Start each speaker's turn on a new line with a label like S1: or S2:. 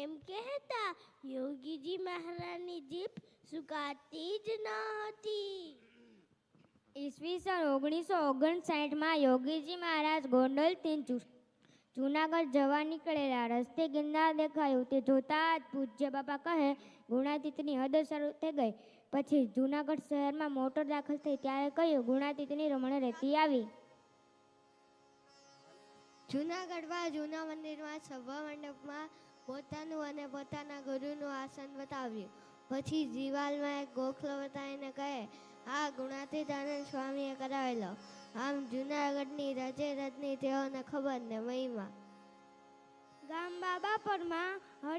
S1: એમ કહેતા યોગીજી મહારાજની જીભ સુકાતી જ ન હતી.
S2: ઈસવીસન 1959માં યોગીજી મહારાજ ગોંડલથી જૂનાગઢ જવા નીકળેલા. રસ્તે ગિરનાર દેખાયું. તે જોતા જ પૂજ્ય બાપા કહે, ગુણાતીતની હદ શરૂ થઈ ગઈ. પછી જૂનાગઢ શહેરમાં મોટર દાખલ થઈ ત્યારે કહ્યું, ગુણાતીતની રમણ રેતી આવી.
S3: જૂનાગઢમાં જૂના મંદિરમાં સભા મંડપમાં પોતાનું અને પોતાના ગુરુનું આસન બતાવ્યું. પછી દિવાલમાં એક ગોખલો બતાવીને કહે, આ ગુણાતીતાનંદ સ્વામીએ કરાવેલો. આમ જૂનાગઢની રજે રજની તેઓને ખબર ને મહિમા.
S1: ગામ બાબા પરમાં